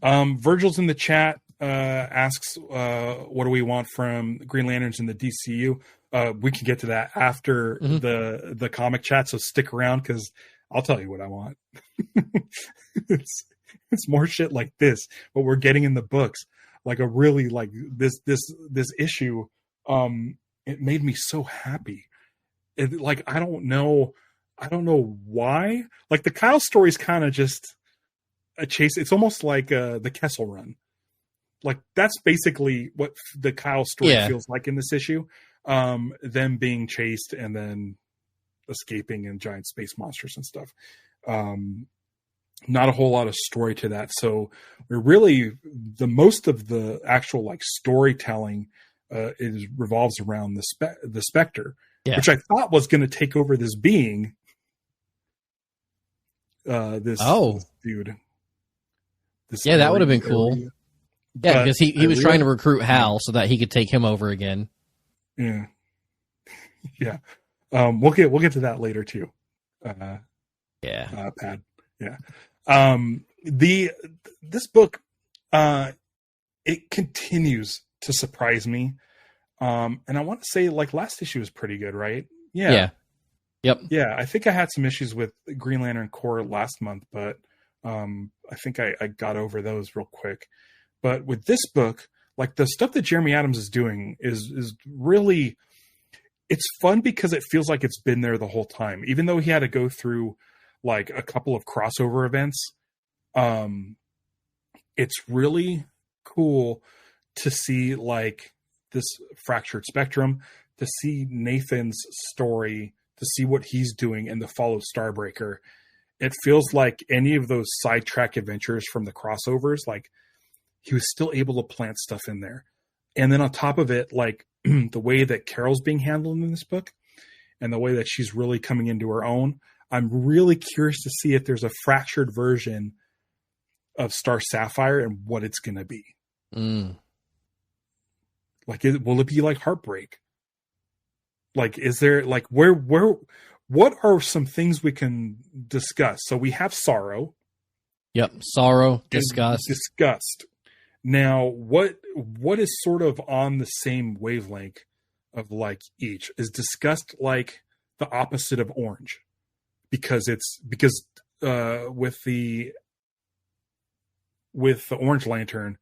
Virgil's in the chat. Asks, what do we want from Green Lanterns in the DCU? We can get to that after the comic chat, so stick around because I'll tell you what I want. it's more shit like this, what we're getting in the books, like a really like this issue. It made me so happy. Like I don't know why. Like the Kyle story is kind of just a chase. It's almost like the Kessel Run. Like that's basically what the Kyle story feels like in this issue. Them being chased and then escaping in giant space monsters and stuff. Not a whole lot of story to that. So we're really the most of the actual like storytelling revolves around the Spectre, which I thought was going to take over this being. This dude.
That would have been cool. Yeah, because he was trying to recruit Hal so that he could take him over again.
Yeah. Yeah. We'll get to that later too. Pad. Yeah. This book, it continues to surprise me. And I want to say like last issue was pretty good, right? Yeah.
Yep.
Yeah. I think I had some issues with Green Lantern Corps last month, but I think I got over those real quick. But with this book, like the stuff that Jeremy Adams is doing is really, it's fun because it feels like it's been there the whole time. Even though he had to go through like a couple of crossover events, it's really cool to see like this fractured Spectrum, to see Nathan's story, to see what he's doing and the fall of Starbreaker. It feels like any of those sidetrack adventures from the crossovers, like he was still able to plant stuff in there. And then on top of it, like the way that Carol's being handled in this book and the way that she's really coming into her own, I'm really curious to see if there's a fractured version of Star Sapphire and what it's going to be. Like, will it be like Heartbreak? Like, is there like what are some things we can discuss? So we have Sorrow.
Yep. Sorrow,
Disgust. Now, what is sort of on the same wavelength of like each? Is Disgust like the opposite of Orange? Because with the Orange Lantern,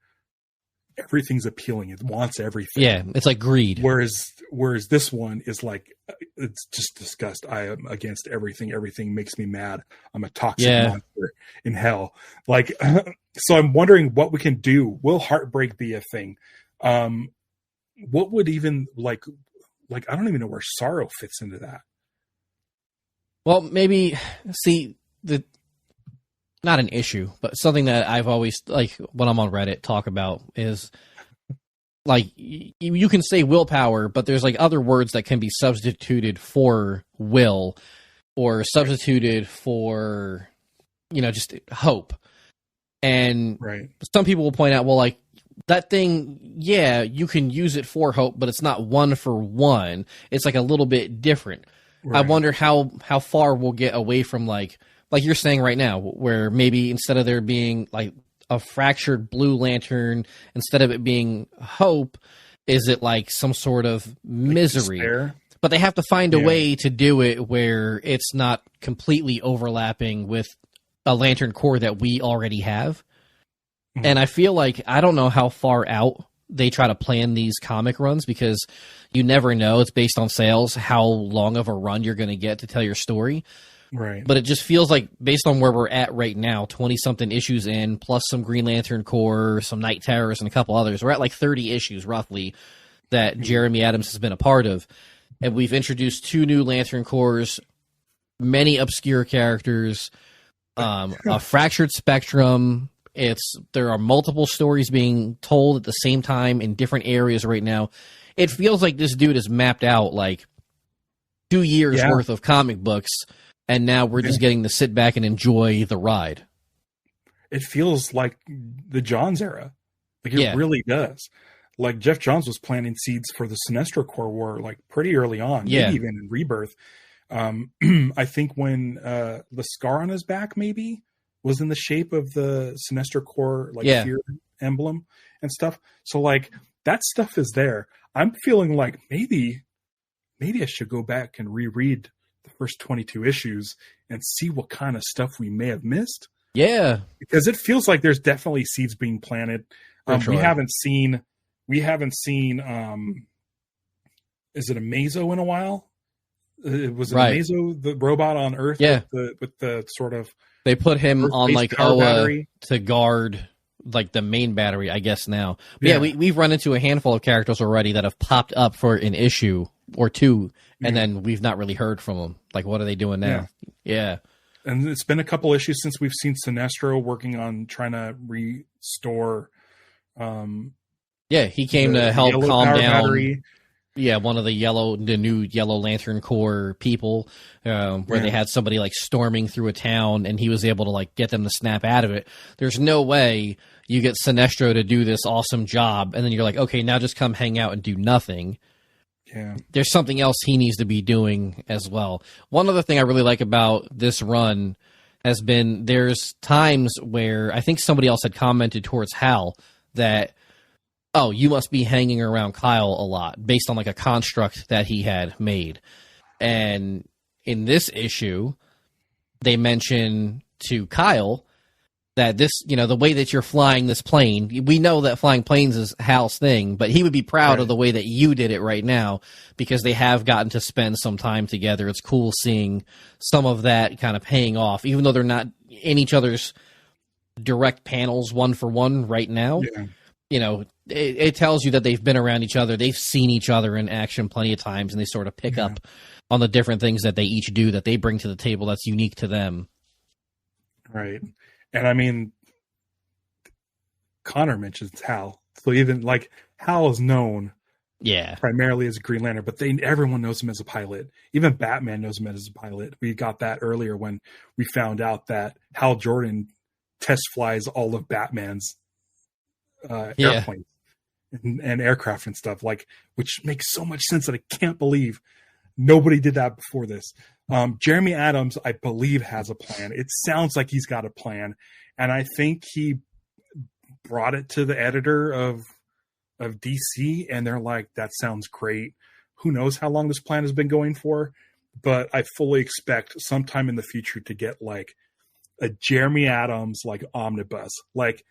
everything's appealing. It wants everything.
Yeah, it's like greed.
Whereas this one is like, it's just disgust. I am against everything. Everything makes me mad. I'm a toxic monster in hell. Like, so I'm wondering what we can do. Will Heartbreak be a thing? What would even like I don't even know where Sorrow fits into that.
Well, maybe not an issue, but something that I've always, like, when I'm on Reddit, talk about is, like, you can say willpower, but there's, like, other words that can be substituted for will or substituted for, just hope. And some people will point out, well, like, that thing, yeah, you can use it for hope, but it's not one for one. It's, like, a little bit different. Right. I wonder how far we'll get away from, like you're saying right now, where maybe instead of there being like a fractured Blue Lantern, instead of it being hope, is it like some sort of misery? Despair. But they have to find a way to do it where it's not completely overlapping with a Lantern Corps that we already have. Mm-hmm. And I feel like, I don't know how far out they try to plan these comic runs, because you never know. It's based on sales, how long of a run you're going to get to tell your story.
Right.
But it just feels like, based on where we're at right now, 20-something issues in, plus some Green Lantern Corps, some Night Terrors, and a couple others, we're at like 30 issues, roughly, that Jeremy Adams has been a part of. And we've introduced 2 new Lantern Corps. many obscure characters, a fractured spectrum. There are multiple stories being told at the same time in different areas right now. It feels like this dude has mapped out like 2 years worth of comic books, and now we're just getting to sit back and enjoy the ride.
It feels like the Johns era. Like it really does. Like Jeff Johns was planting seeds for the Sinestro Corps War like pretty early on, maybe even in Rebirth. I think when the scar on his back maybe was in the shape of the Sinestro Corps like fear emblem and stuff. So like that stuff is there. I'm feeling like maybe I should go back and reread the first 22 issues and see what kind of stuff we may have missed.
Yeah,
because it feels like there's definitely seeds being planted.
Sure.
We haven't seen. Is it a Mazo in a while? Was it a Mazo, the robot on Earth?
Yeah,
with the sort of
they put him on like
battery
to guard like the main battery, I guess now. But we've run into a handful of characters already that have popped up for an issue or two, and then we've not really heard from them. Like, what are they doing now? Yeah.
And it's been a couple issues since we've seen Sinestro working on trying to restore.
He came to help calm down.
Battery.
Yeah, one of the new Yellow Lantern Corps people, where they had somebody like storming through a town, and he was able to like get them to snap out of it. There's no way you get Sinestro to do this awesome job, and then you're like, okay, now just come hang out and do nothing.
Yeah.
There's something else he needs to be doing as well. One other thing I really like about this run has been there's times where I think somebody else had commented towards Hal that, oh, you must be hanging around Kyle a lot based on like a construct that he had made. And in this issue, they mention to Kyle that this, the way that you're flying this plane, we know that flying planes is Hal's thing, but he would be proud of the way that you did it right now because they have gotten to spend some time together. It's cool seeing some of that kind of paying off, even though they're not in each other's direct panels one for one right now. Yeah. It tells you that they've been around each other. They've seen each other in action plenty of times, and they sort of pick up on the different things that they each do that they bring to the table that's unique to them.
Right. And I mean, Connor mentions Hal. So even like Hal is known primarily as a Green Lantern, but everyone knows him as a pilot. Even Batman knows him as a pilot. We got that earlier when we found out that Hal Jordan test flies all of Batman's airplanes and aircraft and stuff, like, which makes so much sense that I can't believe nobody did that before this. Jeremy Adams, I believe, has a plan. It sounds like he's got a plan, and I think he brought it to the editor of DC, and they're like, "That sounds great." Who knows how long this plan has been going for? But I fully expect sometime in the future to get like a Jeremy Adams like omnibus, like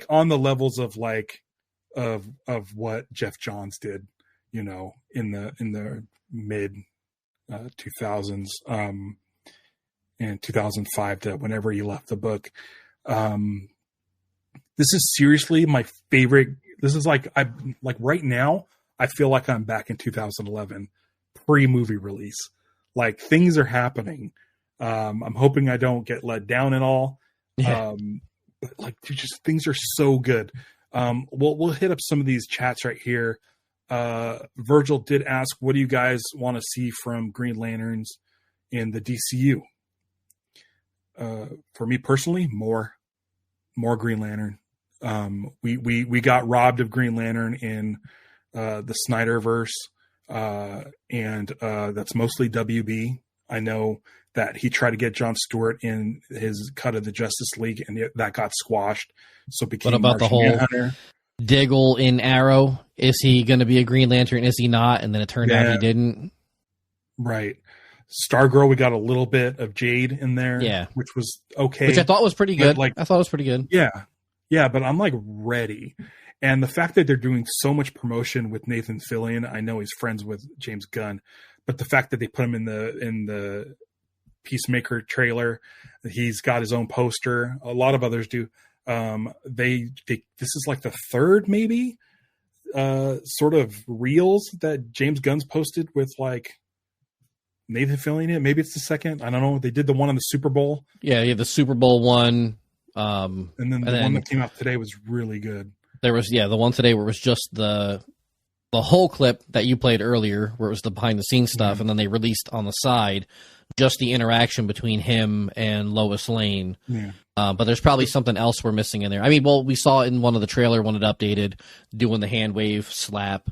on the levels of like of what Jeff Johns did, in the mid 2000s, in 2005 to whenever he left the book. This is seriously my favorite. This is like right now, I feel like I'm back in 2011, pre-movie release. Like things are happening. I'm hoping I don't get let down at all. But like, just things are so good. We'll hit up some of these chats right here. Virgil did ask, what do you guys want to see from Green Lanterns in the DCU? For me personally, more Green Lantern. We got robbed of Green Lantern in the Snyderverse, and that's mostly WB. I know that he tried to get Jon Stewart in his cut of the Justice League, and that got squashed. So it became
what about
Martian
the whole
Manhunter.
Diggle in Arrow? Is he going to be a Green Lantern? Is he not? And then it turned out he didn't.
Right. Stargirl, we got a little bit of Jade in there, which was okay.
Which I thought was pretty good.
Like,
I thought it was pretty good.
Yeah, but I'm like ready. And the fact that they're doing so much promotion with Nathan Fillion, I know he's friends with James Gunn, but the fact that they put him in the Peacemaker trailer, he's got his own poster. A lot of others do. This is like the third maybe sort of reels that James Gunn's posted with like Nathan Fillion it. Maybe it's the second. I don't know. They did the one on the Super Bowl.
Yeah, the Super Bowl one.
And then the one that came out today was really good.
There was the one today where it was just the whole clip that you played earlier, where it was the behind the scenes stuff, and then they released on the side just the interaction between him and Lois Lane.
Yeah.
But there's probably something else we're missing in there. I mean, well, we saw in one of the trailer when it updated, doing the hand wave slap.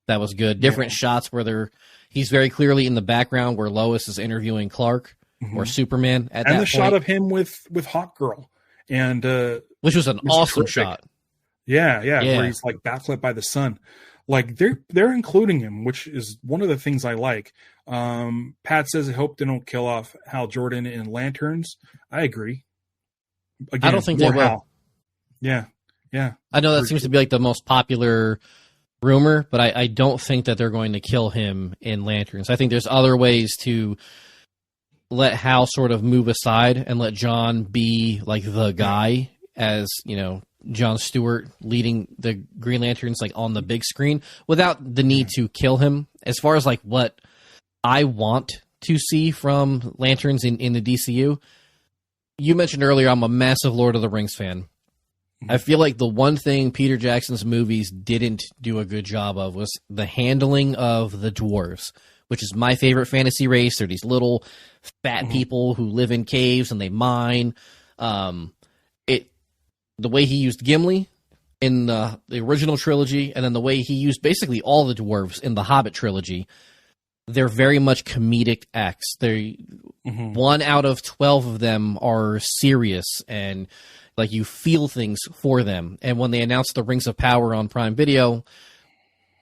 That was good. Different shots where he's very clearly in the background where Lois is interviewing Clark or Superman at that point.
And the shot of him with Hawk Girl. And
which was an awesome shot.
Yeah, where he's like backlit by the sun. Like they're including him, which is one of the things I like. Pat says, I hope they don't kill off Hal Jordan in Lanterns. I agree. Again,
I don't think they will.
Hal. Yeah.
I know that seems to be like the most popular rumor, but I don't think that they're going to kill him in Lanterns. I think there's other ways to let Hal sort of move aside and let John be like the guy, as John Stewart leading the Green Lanterns like on the big screen without the need to kill him. As far as like what I want to see from Lanterns in the DCU, you mentioned earlier I'm a massive Lord of the Rings fan. I feel like the one thing Peter Jackson's movies didn't do a good job of was the handling of the dwarves, which is my favorite fantasy race. They're these little fat people who live in caves and they mine. The way he used Gimli in the original trilogy, and then the way he used basically all the dwarves in the Hobbit trilogy, they're very much comedic acts. They 1 out of 12 of them are serious, and like you feel things for them. And when they announced the Rings of Power on Prime Video,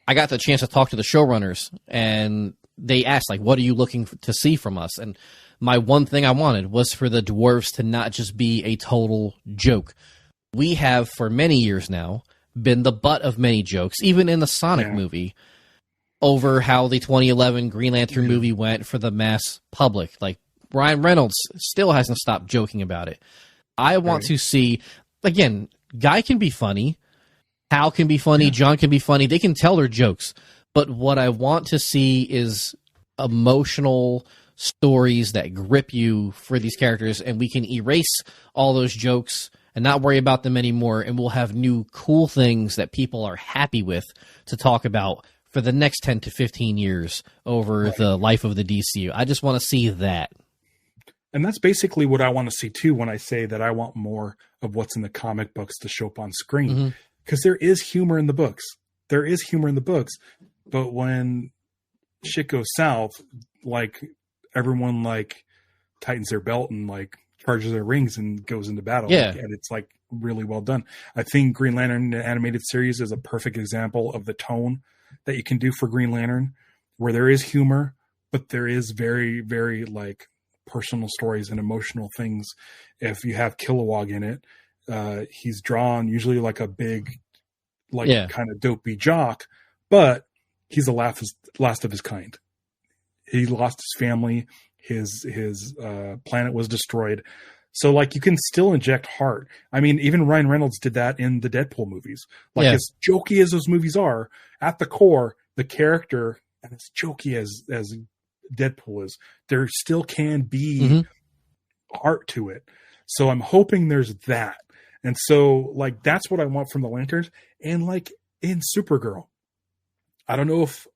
I got the chance to talk to the showrunners, and they asked, like, what are you looking to see from us? And my one thing I wanted was for the dwarves to not just be a total joke. We have, for many years now, been the butt of many jokes, even in the Sonic movie, over how the 2011 Green Lantern movie went for the mass public. Like, Ryan Reynolds still hasn't stopped joking about it. I want to see, again, Guy can be funny, Hal can be funny, John can be funny, they can tell their jokes. But what I want to see is emotional stories that grip you for these characters, and we can erase all those jokes and not worry about them anymore, and we'll have new cool things that people are happy with to talk about for the next 10 to 15 years over the life of the DCU. I just want to see that.
And that's basically what I want to see too when I say that I want more of what's in the comic books to show up on screen. Because there is humor in the books. But when shit goes south, like everyone like tightens their belt and like charges their rings and goes into battle. And it's like really well done. I think Green Lantern the animated series is a perfect example of the tone that you can do for Green Lantern, where there is humor, but there is very, very like personal stories and emotional things. If you have Kilowog in it, he's drawn usually like a big, like kind of dopey jock, but he's the last of his kind. He lost his family. His planet was destroyed. So like you can still inject heart. I mean, even Ryan Reynolds did that in the Deadpool movies. Like as jokey as those movies are, at the core, the character, and as jokey as Deadpool is, there still can be heart to it. So I'm hoping there's that. And so like that's what I want from the Lanterns. And like in Supergirl, I don't know if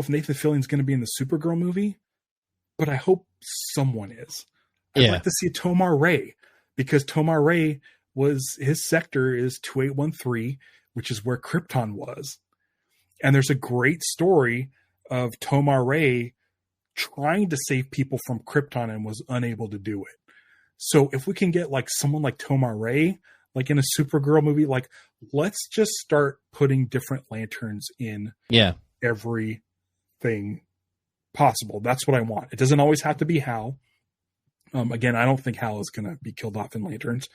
Nathan Fillion's going to be in the Supergirl movie, but I hope someone is. I'd like to see Tomar Ray, because Tomar Ray his sector is 2813, which is where Krypton was. And there's a great story of Tomar Ray trying to save people from Krypton and was unable to do it. So if we can get like someone like Tomar Ray, like in a Supergirl movie, like let's just start putting different lanterns in everything possible. That's what I want. It doesn't always have to be Hal. Again, I don't think Hal is going to be killed off in Lanterns.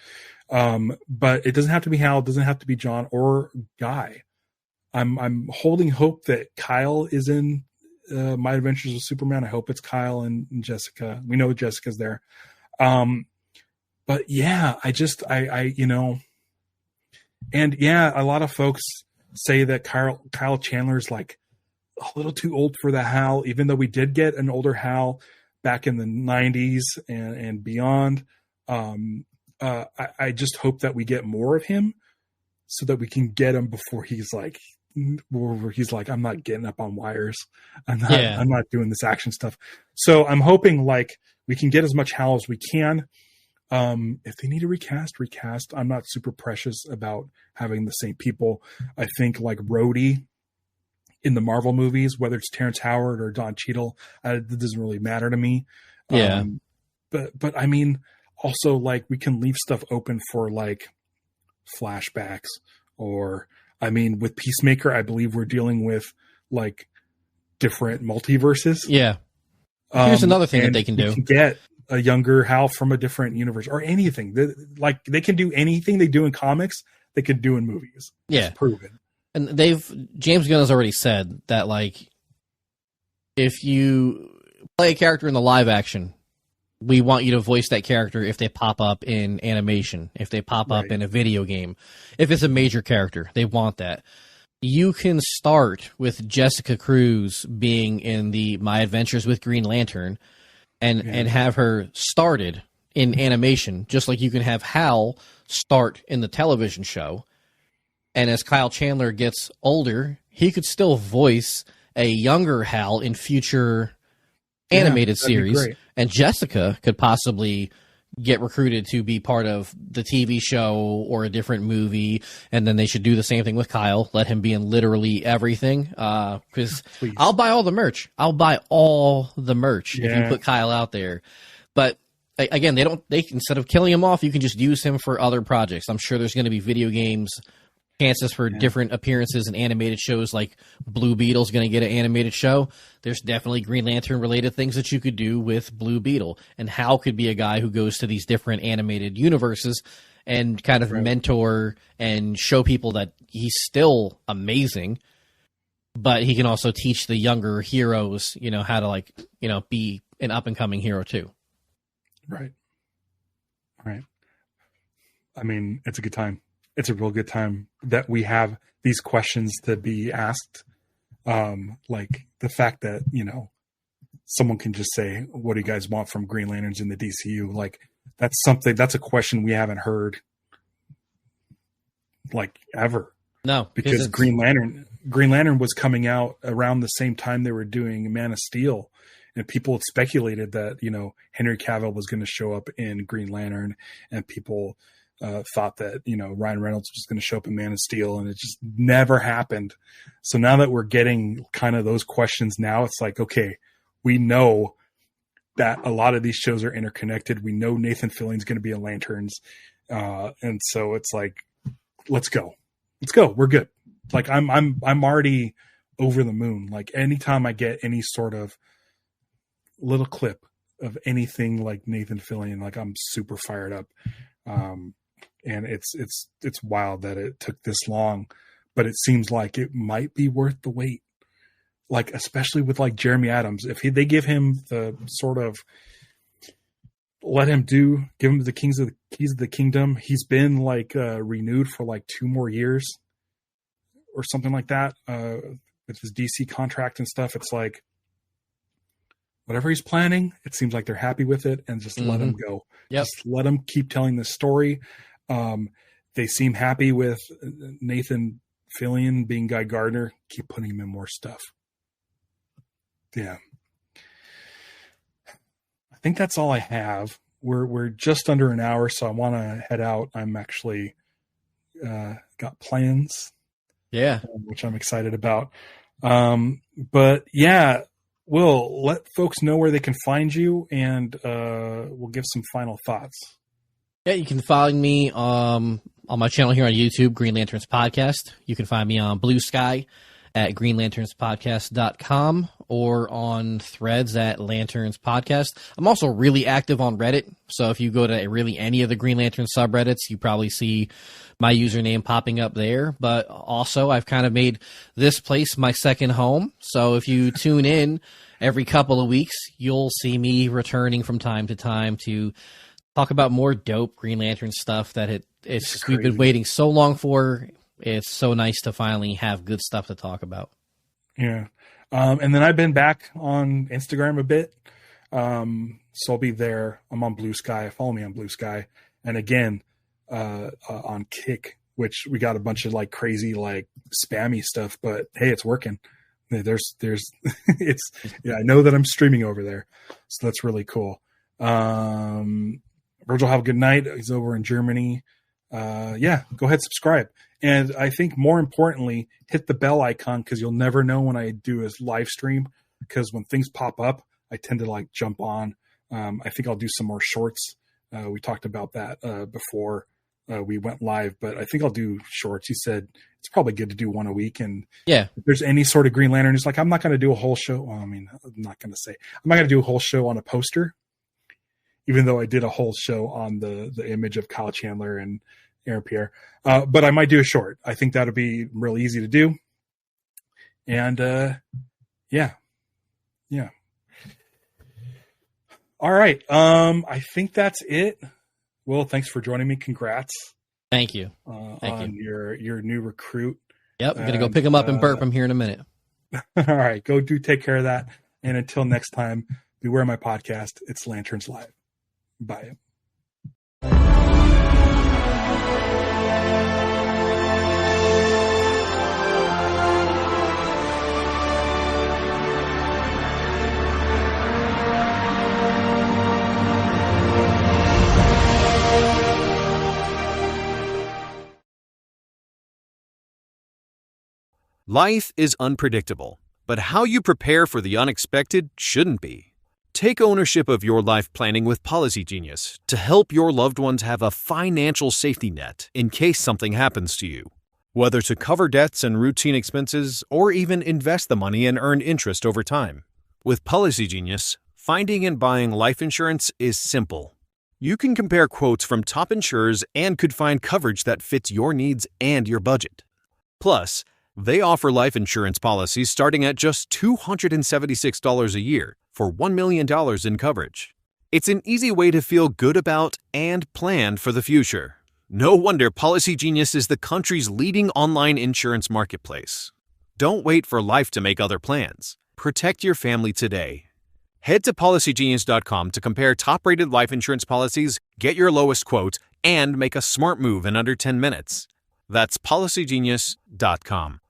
But it doesn't have to be Hal. It doesn't have to be John or Guy. I'm holding hope that Kyle is in My Adventures with Superman. I hope it's Kyle and Jessica. We know Jessica's there. But yeah, I and yeah, a lot of folks say that Kyle Chandler's like a little too old for the Hal, even though we did get an older Hal back in the 90s and beyond. I just hope that we get more of him so that we can get him before he's like, I'm not getting up on wires. I'm not doing this action stuff. So I'm hoping like we can get as much Hal as we can. If they need to recast. I'm not super precious about having the same people. I think like Rhodey in the Marvel movies, whether it's Terrence Howard or Don Cheadle, it doesn't really matter to me.
Yeah.
But I mean, also like we can leave stuff open for like flashbacks, or I mean, with Peacemaker, I believe we're dealing with like different multiverses.
Yeah. Here's another thing that they can do.
Can get a younger Hal from a different universe or anything. They can do anything they do in comics, they could do in movies.
Yeah.
It's proven.
And James Gunn has already said that, like, if you play a character in the live action, we want you to voice that character if they pop up in animation, if they pop up in a video game. If it's a major character, they want that. You can start with Jessica Cruz being in the My Adventures with Green Lantern and have her started in animation, just like you can have Hal start in the television show. And as Kyle Chandler gets older, he could still voice a younger Hal in future animated series. And Jessica could possibly get recruited to be part of the TV show or a different movie. And then they should do the same thing with Kyle. Let him be in literally everything. Because I'll buy all the merch. If you put Kyle out there. But again, they instead of killing him off, you can just use him for other projects. I'm sure there's going to be video games, chances for different appearances in animated shows, like Blue Beetle's going to get an animated show. There's definitely Green Lantern related things that you could do with Blue Beetle. And Hal could be a guy who goes to these different animated universes and kind of mentor and show people that he's still amazing, but he can also teach the younger heroes, how to be an up and coming hero too.
Right. I mean, it's a good time. It's a real good time that we have these questions to be asked. Like the fact that, someone can just say, what do you guys want from Green Lanterns in the DCU? Like that's a question we haven't heard like ever.
No,
because Green Lantern was coming out around the same time they were doing Man of Steel. And people had speculated that, Henry Cavill was going to show up in Green Lantern, and people thought that, Ryan Reynolds was going to show up in Man of Steel, and it just never happened. So now that we're getting kind of those questions now, it's like, okay, we know that a lot of these shows are interconnected. We know Nathan Fillion's going to be in Lanterns. And so it's like, let's go. We're good. Like I'm already over the moon. Like anytime I get any sort of little clip of anything like Nathan Fillion, like I'm super fired up. And it's wild that it took this long, but it seems like it might be worth the wait. Like, especially with like Jeremy Adams, if they give him the sort of, give him the keys of the kingdom. He's been like renewed for like 2 more years or something like that with his DC contract and stuff. It's like, whatever he's planning, it seems like they're happy with it, and just let him go.
Yep.
Just let him keep telling this story. They seem happy with Nathan Fillion being Guy Gardner. Keep putting him in more stuff. Yeah. I think that's all I have. We're just under an hour, so I want to head out. I'm actually got plans.
Yeah.
Which I'm excited about. But yeah, we'll let folks know where they can find you, and we'll give some final thoughts.
Yeah, you can find me on my channel here on YouTube, Green Lanterns Podcast. You can find me on Blue Sky at greenlanternspodcast.com or on Threads at Lanterns Podcast. I'm also really active on Reddit, so if you go to really any of the Green Lantern subreddits, you probably see my username popping up there. But also, I've kind of made this place my second home, so if you tune in every couple of weeks, you'll see me returning from time to time to talk about more dope Green Lantern stuff that we've been waiting so long for. It's so nice to finally have good stuff to talk about.
Yeah. And then I've been back on Instagram a bit. So I'll be there. I'm on Blue Sky. Follow me on Blue Sky. And again, on Kick, which we got a bunch of like crazy, like spammy stuff, but hey, it's working. There's it's, yeah, I know that I'm streaming over there. So that's really cool. Virgil, have a good night. He's over in Germany. Yeah, go ahead, subscribe. And I think more importantly, hit the bell icon, because you'll never know when I do a live stream, because when things pop up, I tend to like jump on. I think I'll do some more shorts. We talked about that before we went live, but I think I'll do shorts. You said it's probably good to do one a week. And
yeah,
if there's any sort of Green Lantern, it's like, I'm not going to do a whole show. Well, I mean, I'm not going to do a whole show on a poster, even though I did a whole show on the image of Kyle Chandler and Aaron Pierre. But I might do a short. I think that'll be real easy to do. And yeah. All right. I think that's it. Will, thanks for joining me. Congrats.
Thank you.
On your new recruit.
Yep. I'm going to go pick him up and burp him here in a minute.
All right. Go take care of that. And until next time, beware my podcast. It's Lanterns Live. Bye.
Life is unpredictable, but how you prepare for the unexpected shouldn't be. Take ownership of your life planning with Policy Genius to help your loved ones have a financial safety net in case something happens to you. Whether to cover debts and routine expenses or even invest the money and earn interest over time. With Policy Genius, finding and buying life insurance is simple. You can compare quotes from top insurers and could find coverage that fits your needs and your budget. Plus, they offer life insurance policies starting at just $276 a year for $1 million in coverage. It's an easy way to feel good about and plan for the future. No wonder Policy Genius is the country's leading online insurance marketplace. Don't wait for life to make other plans. Protect your family today. Head to PolicyGenius.com to compare top-rated life insurance policies, get your lowest quote, and make a smart move in under 10 minutes. That's PolicyGenius.com.